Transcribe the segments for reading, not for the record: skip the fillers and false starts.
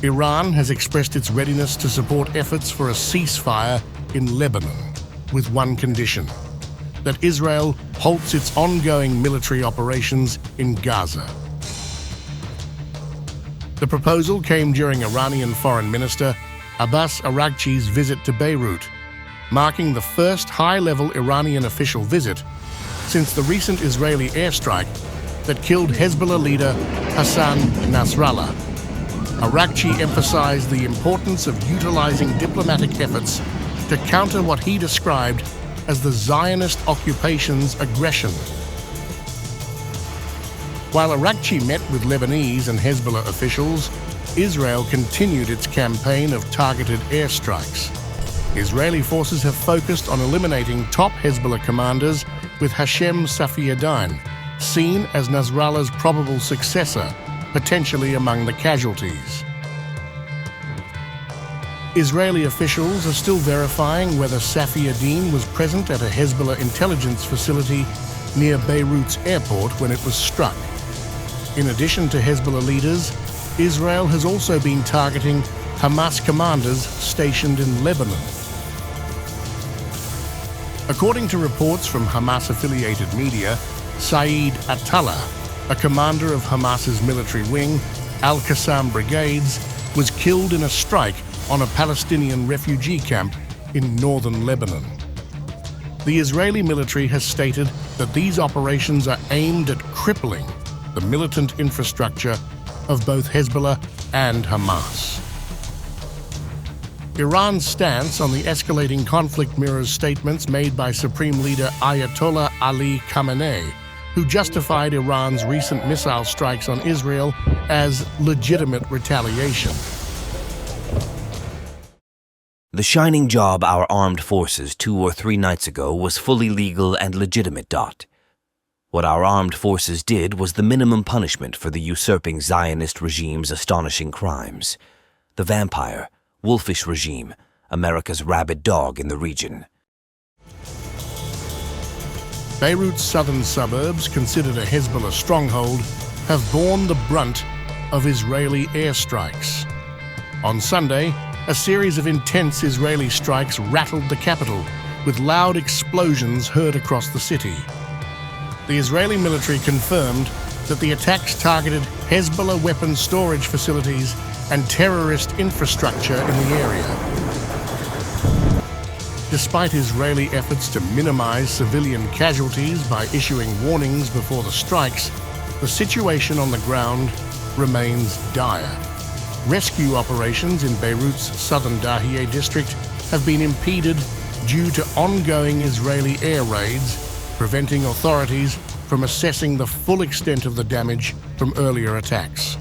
Iran has expressed its readiness to support efforts for a ceasefire in Lebanon, with one condition: that Israel halts its ongoing military operations in Gaza. The proposal came during Iranian Foreign Minister Abbas Araghchi's visit to Beirut, marking the first high-level Iranian official visit since the recent Israeli airstrike that killed Hezbollah leader Hassan Nasrallah. Araghchi emphasized the importance of utilizing diplomatic efforts to counter what he described as the Zionist occupation's aggression. While Araghchi met with Lebanese and Hezbollah officials, Israel continued its campaign of targeted airstrikes. Israeli forces have focused on eliminating top Hezbollah commanders, with Hashem Safieddine seen as Nasrallah's probable successor, potentially among the casualties. Israeli officials are still verifying whether Safieddine was present at a Hezbollah intelligence facility near Beirut's airport when it was struck. In addition to Hezbollah leaders, Israel has also been targeting Hamas commanders stationed in Lebanon. According to reports from Hamas-affiliated media, Saeed Atallah, a commander of Hamas's military wing, Al-Qassam Brigades, was killed in a strike on a Palestinian refugee camp in northern Lebanon. The Israeli military has stated that these operations are aimed at crippling the militant infrastructure of both Hezbollah and Hamas. Iran's stance on the escalating conflict mirrors statements made by Supreme Leader Ayatollah Ali Khamenei, who justified Iran's recent missile strikes on Israel as legitimate retaliation. The shining job our armed forces 2 or 3 nights ago was fully legal and legitimate. What our armed forces did was the minimum punishment for the usurping Zionist regime's astonishing crimes. The vampire, wolfish regime, America's rabid dog in the region. Beirut's southern suburbs, considered a Hezbollah stronghold, have borne the brunt of Israeli airstrikes. On Sunday, a series of intense Israeli strikes rattled the capital, with loud explosions heard across the city. The Israeli military confirmed that the attacks targeted Hezbollah weapons storage facilities and terrorist infrastructure in the area. Despite Israeli efforts to minimize civilian casualties by issuing warnings before the strikes, the situation on the ground remains dire. Rescue operations in Beirut's southern Dahieh district have been impeded due to ongoing Israeli air raids, preventing authorities from assessing the full extent of the damage from earlier attacks.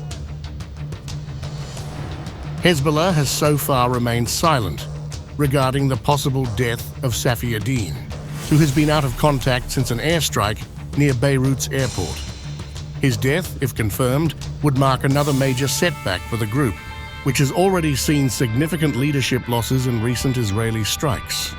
Hezbollah has so far remained silent regarding the possible death of Safieddine, who has been out of contact since an airstrike near Beirut's airport. His death, if confirmed, would mark another major setback for the group, which has already seen significant leadership losses in recent Israeli strikes.